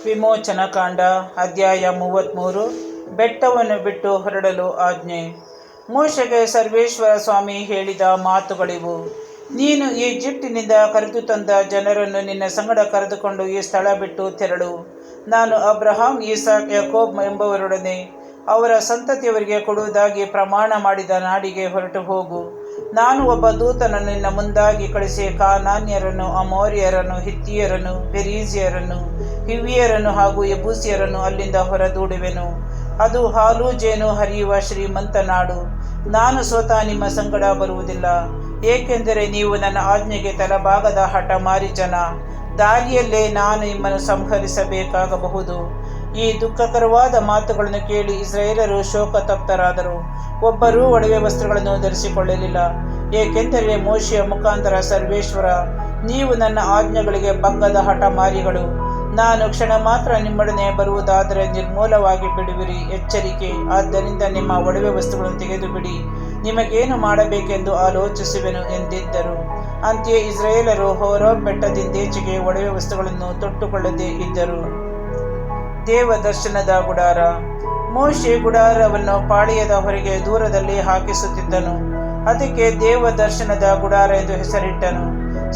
ವಿಮೋಚನಕಾಂಡ ಅಧ್ಯಾಯ 33. ಬೆಟ್ಟವನ್ನು ಬಿಟ್ಟು ಹೊರಡಲು ಆಜ್ಞೆ. ಮೋಶೆಗೆ ಸರ್ವೇಶ್ವರ ಸ್ವಾಮಿ ಹೇಳಿದ ಮಾತುಗಳಿವು. ನೀನು ಈಜಿಪ್ಟಿನಿಂದ ಕರೆದು ತಂದ ಜನರನ್ನು ನಿನ್ನ ಸಂಗಡ ಕರೆದುಕೊಂಡು ಈ ಸ್ಥಳ ಬಿಟ್ಟು ತೆರಳು. ನಾನು ಅಬ್ರಹಾಂ, ಇಸಾಕ್, ಯಾಕೋಬ್ ಎಂಬವರೊಡನೆ ಅವರ ಸಂತತಿಯವರಿಗೆ ಕೊಡುವುದಾಗಿ ಪ್ರಮಾಣ ಮಾಡಿದ ನಾಡಿಗೆ ಹೊರಟು ಹೋಗು. ನಾನು ಒಬ್ಬ ದೂತನನ್ನು ನಿನ್ನ ಮುಂದಾಗಿ ಕಳಿಸಿ ಕಾನಾನ್ಯರನ್ನು, ಅಮೋರಿಯರನ್ನು, ಹಿತ್ತಿಯರನ್ನು, ಪೆರೀಜಿಯರನ್ನು, ಹಿವಿಯರನ್ನು ಹಾಗೂ ಯಬೂಸಿಯರನ್ನು ಅಲ್ಲಿಂದ ಹೊರದೂಡುವೆನು. ಅದು ಹಾಲು ಜೇನು ಹರಿಯುವ ಶ್ರೀಮಂತ ನಾಡು. ನಾನು ಸ್ವತಃ ನಿಮ್ಮ ಸಂಗಡ ಬರುವುದಿಲ್ಲ, ಏಕೆಂದರೆ ನೀವು ನನ್ನ ಆಜ್ಞೆಗೆ ತಲೆಬಾಗದ ಹಠಮಾರಿ ಜನ. ದಾರಿಯಲ್ಲೇ ನಾನು ನಿಮ್ಮನ್ನು ಸಂಹರಿಸಬೇಕಾಗಬಹುದು. ಈ ದುಃಖಕರವಾದ ಮಾತುಗಳನ್ನು ಕೇಳಿ ಇಸ್ರಾಯೇಲರು ಶೋಕತಪ್ತರಾದರು. ಒಬ್ಬರೂ ಒಡವೆ ವಸ್ತ್ರಗಳನ್ನು ಧರಿಸಿಕೊಳ್ಳಲಿಲ್ಲ, ಏಕೆಂದರೆ ಮೋಶೆಯ ಮುಖಾಂತರ ಸರ್ವೇಶ್ವರ, ನೀವು ನನ್ನ ಆಜ್ಞೆಗಳಿಗೆ ಬಗ್ಗದ ಹಠಮಾರಿಗಳು. ನಾನು ಕ್ಷಣ ಮಾತ್ರ ನಿಮ್ಮೊಡನೆ ಬರುವುದಾದರೆ ನಿರ್ಮೂಲವಾಗಿ ಬಿಡುವಿರಿ. ಎಚ್ಚರಿಕೆ, ಆದ್ದರಿಂದ ನಿಮ್ಮ ಒಡವೆ ವಸ್ತುಗಳನ್ನು ತೆಗೆದು ಬಿಡಿ, ನಿಮಗೇನು ಮಾಡಬೇಕೆಂದು ಆಲೋಚಿಸುವೆನು ಎಂದಿದ್ದರು. ಅಂತೆಯೇ ಇಸ್ರಾಯೇಲರು ಹೋರೇಬ್ ಬೆಟ್ಟದಿಂದೇಚೆಗೆ ಒಡವೆ ವಸ್ತುಗಳನ್ನು ತೊಟ್ಟುಕೊಳ್ಳದೆ ಇದ್ದರು. ದೇವದರ್ಶನದ ಗುಡಾರ. ಮೋಶೆ ಗುಡಾರವನ್ನು ಪಾಳೆಯದ ಹೊರಗೆ ದೂರದಲ್ಲಿ ಹಾಕಿಸುತ್ತಿದ್ದನು. ಅದಕ್ಕೆ ದೇವದರ್ಶನದ ಗುಡಾರ ಎಂದು ಹೆಸರಿಟ್ಟನು.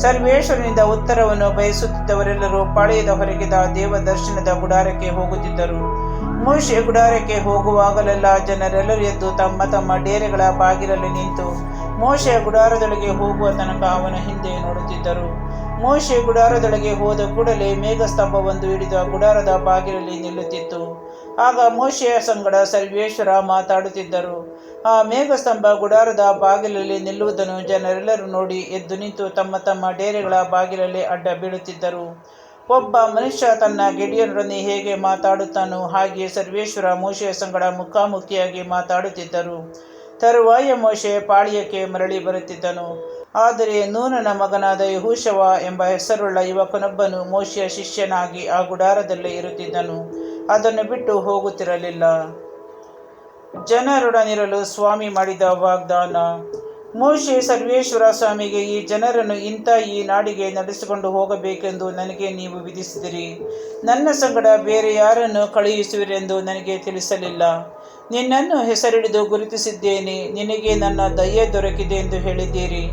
ಸರ್ವೇಶ್ವರನಿಂದ ಉತ್ತರವನ್ನು ಬಯಸುತ್ತಿದ್ದವರೆಲ್ಲರೂ ಪಾಳೆಯದ ಹೊರಗಿದ ದೇವದರ್ಶನದ ಗುಡಾರಕ್ಕೆ ಹೋಗುತ್ತಿದ್ದರು. ಮೋಶೆ ಗುಡಾರಕ್ಕೆ ಹೋಗುವಾಗಲೆಲ್ಲ ಜನರೆಲ್ಲರೂ ಎದ್ದು ತಮ್ಮ ತಮ್ಮ ಡೇರೆಗಳ ಬಾಗಿಲಲ್ಲಿ ನಿಂತು ಮೋಶೆಯ ಗುಡಾರದೊಳಗೆ ಹೋಗುವ ತನಕ ಅವನ ಹಿಂದೆ ನೋಡುತ್ತಿದ್ದರು. ಮೋಶೆ ಗುಡಾರದೊಳಗೆ ಹೋದ ಕೂಡಲೇ ಮೇಘಸ್ತಂಭವೊಂದು ಹಿಡಿದ ಗುಡಾರದ ಬಾಗಿಲಲ್ಲಿ ನಿಲ್ಲುತ್ತಿತ್ತು. ಆಗ ಮೋಶೆಯ ಸಂಗಡ ಸರ್ವೇಶ್ವರ ಮಾತಾಡುತ್ತಿದ್ದರು. ಆ ಮೇಘಸ್ತಂಭ ಗುಡಾರದ ಬಾಗಿಲಲ್ಲಿ ನಿಲ್ಲುವುದನ್ನು ಜನರೆಲ್ಲರೂ ನೋಡಿ ಎದ್ದು ನಿಂತು ತಮ್ಮ ತಮ್ಮ ಡೇರೆಗಳ ಬಾಗಿಲಲ್ಲಿ ಅಡ್ಡ ಬೀಳುತ್ತಿದ್ದರು. ಒಬ್ಬ ಮನುಷ್ಯ ತನ್ನ ಗೆಳೆಯನೊಡನೆ ಹೇಗೆ ಮಾತಾಡುತ್ತಾನೋ ಹಾಗೆಯೇ ಸರ್ವೇಶ್ವರ ಮೋಶೆಯ ಸಂಗಡ ಮುಖಾಮುಖಿಯಾಗಿ ಮಾತಾಡುತ್ತಿದ್ದರು. ತರುವಾಯ ಮೋಶೆ ಪಾಳ್ಯಕ್ಕೆ ಮರಳಿ ಬರುತ್ತಿದ್ದನು. ಆದರೆ ನೂನನ ಮಗನಾದ ಯೆಹೋಶುವ ಎಂಬ ಹೆಸರುಳ್ಳ ಯುವಕನೊಬ್ಬನು ಮೋಶೆಯ ಶಿಷ್ಯನಾಗಿ ಆ ಗುಡಾರದಲ್ಲೇ ಇರುತ್ತಿದ್ದನು. ಅದನ್ನು ಬಿಟ್ಟು ಹೋಗುತ್ತಿರಲಿಲ್ಲ. ಜನರೊಡನಿರಲು ಸ್ವಾಮಿ ಮಾಡಿದ ವಾಗ್ದಾನ. ಮೋಶೆ ಸರ್ವೇಶ್ವರ ಸ್ವಾಮಿಗೆ, ಈ ಜನರನ್ನು ಈ ನಾಡಿಗೆ ನಡೆಸಿಕೊಂಡು ಹೋಗಬೇಕೆಂದು ನನಗೆ ನೀವು ವಿಧಿಸಿದಿರಿ. ನನ್ನ ಸಂಗಡ ಬೇರೆ ಯಾರನ್ನು ಕಳುಹಿಸುವಿರೆಂದು ನನಗೆ ತಿಳಿಸಲಿಲ್ಲ. ನಿನ್ನನ್ನು ಹೆಸರಿಡಿದು ಗುರುತಿಸಿದ್ದೇನೆ. ನಿನಗೆ ನನ್ನ ದಯೆ ದೊರಕಿದೆ ಎಂದು ಹೇಳಿದ್ದೀರಿ.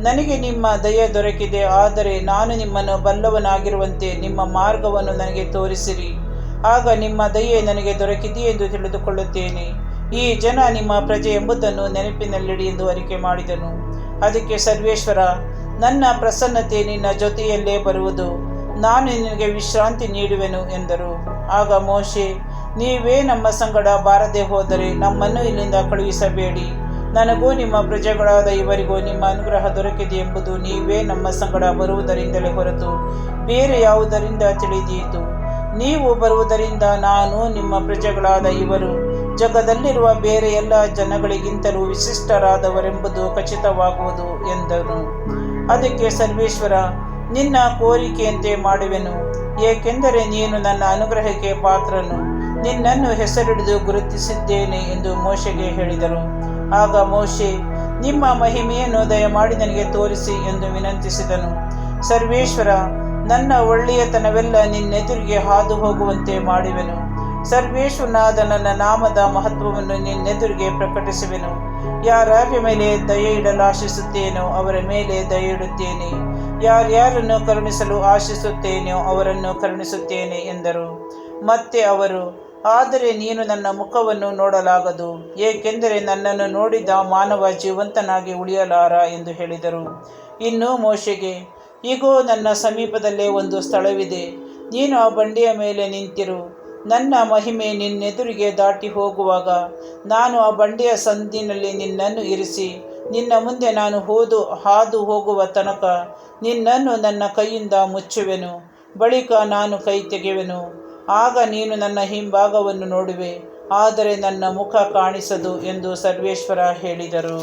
ನನಗೆ ನಿಮ್ಮ ದಯೆ ದೊರಕಿದೆ. ಆದರೆ ನಾನು ನಿಮ್ಮನ್ನು ಬಲ್ಲವನಾಗಿರುವಂತೆ ನಿಮ್ಮ ಮಾರ್ಗವನ್ನು ನನಗೆ ತೋರಿಸಿರಿ. ಆಗ ನಿಮ್ಮ ದಯೆ ನನಗೆ ದೊರಕಿದೆಯೇ ಎಂದು ತಿಳಿದುಕೊಳ್ಳುತ್ತೇನೆ. ಈ ಜನ ನಿಮ್ಮ ಪ್ರಜೆ ಎಂಬುದನ್ನು ನೆನಪಿನಲ್ಲಿಡಿ ಎಂದು ಅರಿಕೆ ಮಾಡಿದನು. ಅದಕ್ಕೆ ಸರ್ವೇಶ್ವರ, ನನ್ನ ಪ್ರಸನ್ನತೆ ನಿನ್ನ ಜೊತೆಯಲ್ಲೇ ಬರುವುದು. ನಾನು ನಿನಗೆ ವಿಶ್ರಾಂತಿ ನೀಡುವೆನು ಎಂದರು. ಆಗ ಮೋಶೆ, ನೀವೇ ನಮ್ಮ ಸಂಗಡ ಬಾರದೆ ಹೋದರೆ ನಮ್ಮನ್ನು ಇಲ್ಲಿಂದ ಕಳುಹಿಸಬೇಡಿ. ನನಗೂ ನಿಮ್ಮ ಪ್ರಜೆಗಳಾದ ಇವರಿಗೂ ನಿಮ್ಮ ಅನುಗ್ರಹ ದೊರಕಿದೆ ಎಂಬುದು ನೀವೇ ನಮ್ಮ ಸಂಗಡ ಬರುವುದರಿಂದಲೇ ಹೊರತು ಬೇರೆ ಯಾವುದರಿಂದ ತಿಳಿದೀತು. ನೀವು ಬರುವುದರಿಂದ ನಾನು, ನಿಮ್ಮ ಪ್ರಜೆಗಳಾದ ಇವರು ಜಗದಲ್ಲಿರುವ ಬೇರೆ ಎಲ್ಲ ಜನಗಳಿಗಿಂತಲೂ ವಿಶಿಷ್ಟರಾದವರೆಂಬುದು ಖಚಿತವಾಗುವುದು ಎಂದನು. ಅದಕ್ಕೆ ಸರ್ವೇಶ್ವರ, ನಿನ್ನ ಕೋರಿಕೆಯಂತೆ ಮಾಡುವೆನು, ಏಕೆಂದರೆ ನೀನು ನನ್ನ ಅನುಗ್ರಹಕ್ಕೆ ಪಾತ್ರನು. ನಿನ್ನನ್ನು ಹೆಸರಿಡಿದು ಗುರುತಿಸಿದ್ದೇನೆ ಎಂದು ಮೋಶೆಗೆ ಹೇಳಿದರು. ಆಗ ಮೋಶೆ, ನಿಮ್ಮ ಮಹಿಮೆಯನ್ನು ದಯಮಾಡಿ ನನಗೆ ತೋರಿಸಿ ಎಂದು ವಿನಂತಿಸಿದನು. ಸರ್ವೇಶ್ವರ, ನನ್ನ ಒಳ್ಳೆಯತನವೆಲ್ಲ ನಿನ್ನೆದುರಿಗೆ ಹಾದು ಹೋಗುವಂತೆ ಮಾಡುವೆನು. ಸರ್ವೇಶ್ವರನಾದ ನನ್ನ ನಾಮದ ಮಹತ್ವವನ್ನು ನಿನ್ನೆದುರಿಗೆ ಪ್ರಕಟಿಸುವೆನು. ಯಾರ್ಯಾರ ಮೇಲೆ ದಯೆ ಇಡಲು ಆಶಿಸುತ್ತೇನೋ ಅವರ ಮೇಲೆ ದಯೆ ಇಡುತ್ತೇನೆ. ಯಾರ್ಯಾರನ್ನು ಕರುಣಿಸಲು ಆಶಿಸುತ್ತೇನೋ ಅವರನ್ನು ಕರುಣಿಸುತ್ತೇನೆ ಎಂದರು. ಮತ್ತೆ ಅವರು, ಆದರೆ ನೀನು ನನ್ನ ಮುಖವನ್ನು ನೋಡಲಾಗದು, ಏಕೆಂದರೆ ನನ್ನನ್ನು ನೋಡಿದ ಮಾನವ ಜೀವಂತನಾಗಿ ಉಳಿಯಲಾರ ಎಂದು ಹೇಳಿದರು. ಇನ್ನು ಮೋಶೆಗೆ, ಇಗೋ, ನನ್ನ ಸಮೀಪದಲ್ಲೇ ಒಂದು ಸ್ಥಳವಿದೆ. ನೀನು ಆ ಬಂಡೆಯ ಮೇಲೆ ನಿಂತಿರು. ನನ್ನ ಮಹಿಮೆ ನಿನ್ನೆದುರಿಗೆ ದಾಟಿ ಹೋಗುವಾಗ ನಾನು ಆ ಬಂಡೆಯ ಸಂದಿನಲ್ಲಿ ನಿನ್ನನ್ನು ಇರಿಸಿ ನಿನ್ನ ಮುಂದೆ ನಾನು ಹಾದು ಹೋಗುವ ತನಕ ನಿನ್ನನ್ನು ನನ್ನ ಕೈಯಿಂದ ಮುಚ್ಚುವೆನು. ಬಳಿಕ ನಾನು ಕೈ ತೆಗೆವೆನು. ಆಗ ನೀನು ನನ್ನ ಹಿಂಭಾಗವನ್ನು ನೋಡುವೆ, ಆದರೆ ನನ್ನ ಮುಖ ಕಾಣಿಸದು ಎಂದು ಸರ್ವೇಶ್ವರ ಹೇಳಿದರು.